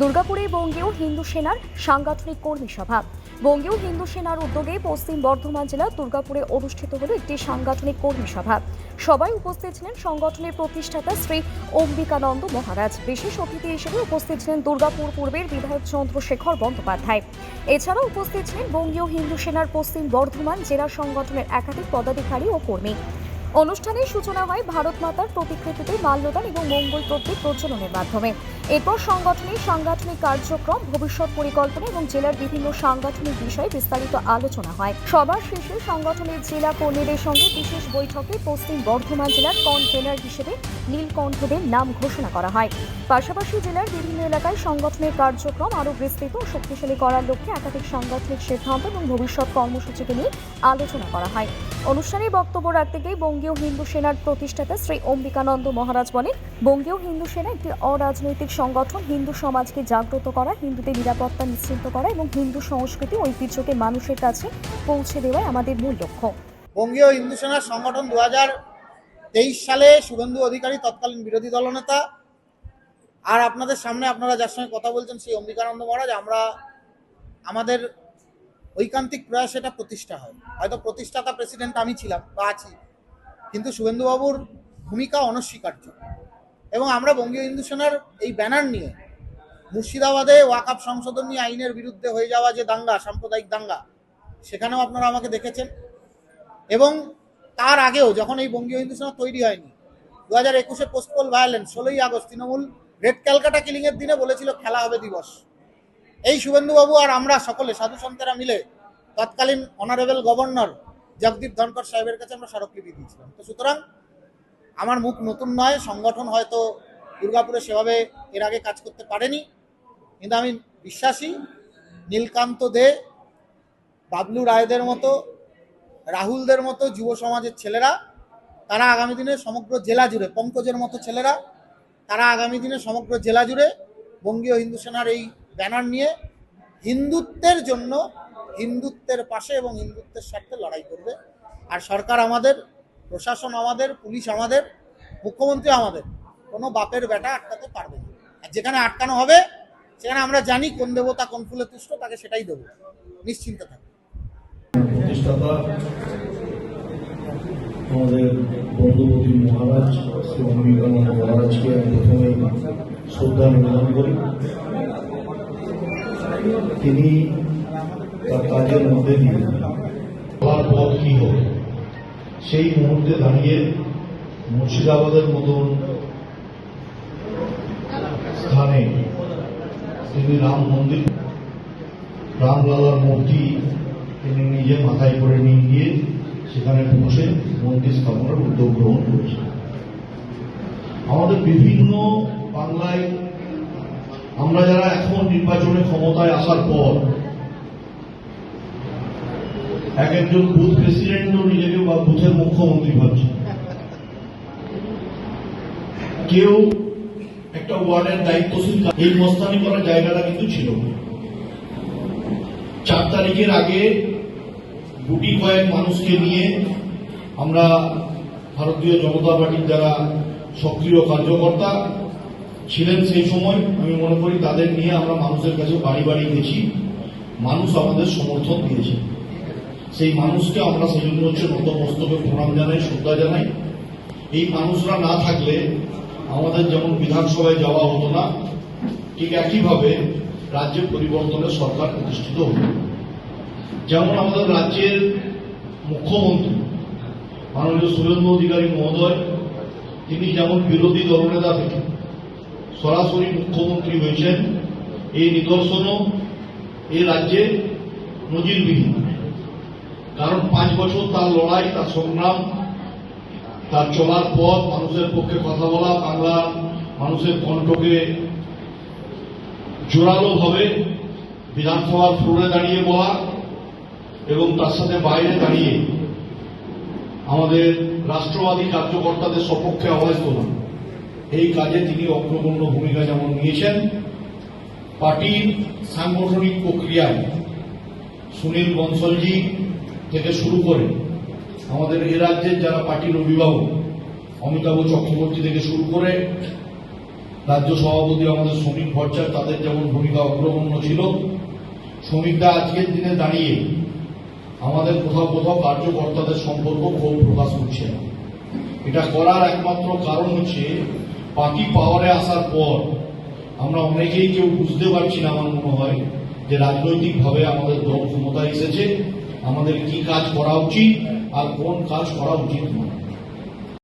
দুর্গাপুরে বঙ্গীয় হিন্দু সেনার সাংগঠনিক কর্মী সভা। বঙ্গীয় হিন্দু সেনার উদ্যোগে পশ্চিম বর্ধমান জেলার দুর্গাপুরে অনুষ্ঠিত হল একটি সাংগঠনিক কর্মী সভা। সবাই উপস্থিত ছিলেন সংগঠনের প্রতিষ্ঠাতা শ্রী অম্বিকানন্দ মহারাজ। বিশেষ অতিথি হিসেবে উপস্থিত ছিলেন দুর্গাপুর পূর্বের বিধায়ক চন্দ্রশেখর বন্দ্যোপাধ্যায়। এছাড়াও উপস্থিত ছিলেন বঙ্গীয় হিন্দু সেনার পশ্চিম বর্ধমান জেলা সংগঠনের একাধিক পদাধিকারী ও কর্মী। অনুষ্ঠানের সূচনা হয় ভারত মাতার প্রতিকৃতিতে মাল্যদান এবং মঙ্গল প্রতীক প্রজ্বলনের মাধ্যমে। এরপর সংগঠনের সাংগঠনিক কার্যক্রম, ভবিষ্যৎ পরিকল্পনা এবং জেলার বিভিন্ন সাংগঠনিক বিষয়ে বিস্তারিত আলোচনা হয়। সবার শেষে সংগঠনের জেলা কর্মীদের সঙ্গে বিশেষ বৈঠকে পশ্চিম বর্ধমান জেলার কনভেনর হিসেবে নীলকণ্ঠদের নাম ঘোষণা করা হয়। পাশাপাশি জেলার বিভিন্ন এলাকায় সংগঠনের কার্যক্রম আরও বিস্তৃত ও শক্তিশালী করার লক্ষ্যে একাধিক সাংগঠনিক সিদ্ধান্ত এবং ভবিষ্যৎ কর্মসূচিকে নিয়ে আলোচনা করা হয়। অনুষ্ঠানে বক্তব্য রাখতে গিয়ে বঙ্গীয় হিন্দু সেনার প্রতিষ্ঠাতা শ্রী অম্বিকানন্দ মহারাজ বলেন, বঙ্গীয় হিন্দু সেনা একটি অরাজনৈতিক সংগঠন। হিন্দু সমাজকে জাগ্রত করা, হিন্দুদের নিরাপত্তা নিশ্চিত করা এবং হিন্দু সংস্কৃতি ঐতিহ্যকে মানুষের কাছে পৌঁছে দেওয়াই আমাদের মূল লক্ষ্য। বঙ্গীয় হিন্দু সেনার সংগঠন 2023 সালে শুভেন্দু অধিকারী তৎকালীন বিরোধী দলনেতা আর আপনাদের সামনে আপনারা যার সঙ্গে কথা বলছেন সেই অম্বিকানন্দ মহারাজ, আমরা আমাদের ঐকান্তিক প্রয়াস এটা প্রতিষ্ঠা হয়। হয়তো প্রতিষ্ঠাতা প্রেসিডেন্ট আমি ছিলাম বা আছি, কিন্তু শুভেন্দুবাবুর ভূমিকা অনস্বীকার্য। এবং আমরা বঙ্গীয় হিন্দু সেনার এই ব্যানার নিয়ে মুর্শিদাবাদে ওয়াকআপ সংশোধনী আইনের বিরুদ্ধে হয়ে যাওয়া যে দাঙ্গা, সাম্প্রদায়িক দাঙ্গা, সেখানেও আপনারা আমাকে দেখেছেন। এবং তার আগেও যখন এই বঙ্গীয় হিন্দু সেনা তৈরি হয়নি, 2021-এ পোস্টপোল ভায়োলেন্স, 16ই আগস্ট তৃণমূল রেড ক্যালকাটা কিলিংয়ের দিনে বলেছিল খেলা হবে দিবস। এই শুভেন্দুবাবু আর আমরা সকলে সাধু সন্তেরা মিলে তৎকালীন অনারেবল গভর্নর জগদীপ ধনকর সাহেবের কাছে আমরা স্মারকলিপি দিয়েছিলাম। তো সুতরাং আমার মুখ নতুন নয়, সংগঠন হয়তো দুর্গাপুরে সেভাবে এর আগে কাজ করতে পারেনি, কিন্তু আমি বিশ্বাসী নীলকান্ত দে, বাবলু রায়দের মতো, রাহুলদের মতো যুব সমাজের ছেলেরা, তারা আগামী দিনে সমগ্র জেলা জুড়ে, পঙ্কজের মতো ছেলেরা, তারা আগামী দিনে সমগ্র জেলা জুড়ে বঙ্গীয় হিন্দু সেনার এই ব্যানার নিয়ে হিন্দুত্বের জন্য, হিন্দুত্বের পাশে এবং হিন্দুত্বের স্বার্থে লড়াই করবে। আর সরকার আমাদের, প্রশাসন আমাদের, পুলিশ আমাদের, মুখ্যমন্ত্রী আমাদের, কোনো বাপের বেটা আটকাতে পারবে না। আর যেখানে আটকানো হবে সেখানে আমরা জানি কোন দেবতা কোন ফুলে তুষ্ট, তাকে সেটাই দেবো, নিশ্চিন্ত থাকবে। প্রতিষ্ঠাতা আমাদের বঙ্গবতী মহারাজ শ্রী অম্বিকানন্দ মহারাজকে আমি প্রথমেই শ্রদ্ধা নিবেদন করি। তিনি তার কাজের মধ্যে দিয়ে আমার পথ কি হবে সেই মুহূর্তে দাঁড়িয়ে মুর্শিদাবাদের মতন স্থানে তিনি রাম মন্দির, রামলালার মূর্তি তিনি নিজে মাথায় করে নিয়ে গিয়ে সেখানে বসে মন্দির স্থাপনের উদ্যোগ গ্রহণ করেছেন। আমাদের বিভিন্ন বাংলায় আমরা যারা এখন নির্বাচনে ক্ষমতায় আসার পর এক একজন বুথ প্রেসিডেন্টও নিজেকে বা বুথের মুখ্যমন্ত্রী ভাবছে, কেউ একটা ওয়ার্ডের দায়িত্বশীল, এই মস্তানি করার জায়গাটা কিন্তু ছিল। 4 তারিখের আগে গুটি কয়েক মানুষকে নিয়ে আমরা ভারতীয় জনতা পার্টির যারা সক্রিয় কার্যকর্তা ছিলেন সেই সময়, আমি মনে করি তাদের নিয়ে আমরা মানুষের কাছে বাড়ি বাড়ি গেছি, মানুষ আমাদের সমর্থন দিয়েছে। সেই মানুষকে আমরা সেই জন্য নতমস্তকে প্রণাম জানাই, শ্রদ্ধা জানাই। এই মানুষরা না থাকলে আমাদের যেমন বিধানসভায় যাওয়া হতো না, ঠিক একইভাবে রাজ্যে পরিবর্তনের সরকার প্রতিষ্ঠিত হতো। যেমন আমাদের রাজ্যের মুখ্যমন্ত্রী মাননীয় শুভেন্দু অধিকারী মহোদয়, তিনি যেমন বিরোধী দলনেতা থেকে সরাসরি মুখ্যমন্ত্রী হয়েছেন, এই নিদর্শনও এই রাজ্যে নজিরবিহীন। কারণ 5 বছর তার লড়াই, তার সংগ্রাম, তার চলার পথ, মানুষের পক্ষে কথা বলা, বাংলার মানুষের কণ্ঠকে জোরালো ভাবে বিধানসভার ফ্লোরে দাঁড়িয়ে বলা এবং তার সাথে বাইরে দাঁড়িয়ে আমাদের রাষ্ট্রবাদী কার্যকর্তাদের সপক্ষে আওয়াজ তোলা, এই কাজে তিনি অগ্রগণ্য ভূমিকা যেমন নিয়েছেন। পার্টির সাংগঠনিক প্রক্রিয়ায় সুনীল বনসলজি থেকে শুরু করে আমাদের এ রাজ্যের যারা পার্টির অভিভাবক, অমিতাভ চক্রবর্তী থেকে শুরু করে রাজ্য সভাপতি আমাদের শ্রমিক ভট্টাচার্য, তাদের যেমন ভূমিকা অগ্রগণ্য ছিল, শ্রমিকরা আজকের দিনে দাঁড়িয়ে আমাদের কোথাও কোথাও কার্যকর্তাদের সম্পর্ক ক্ষোভ প্রকাশ করছে না। এটা করার একমাত্র কারণ হচ্ছে পার্টি পাওয়ারে আসার পর আমরা অনেকেই কেউ বুঝতে পারছি না, আমার মনে হয়, যে রাজনৈতিকভাবে আমাদের দল ক্ষমতায় এসেছে, আমাদের কি কাজ করা উচিত আর কোন কাজ করা উচিত নয়।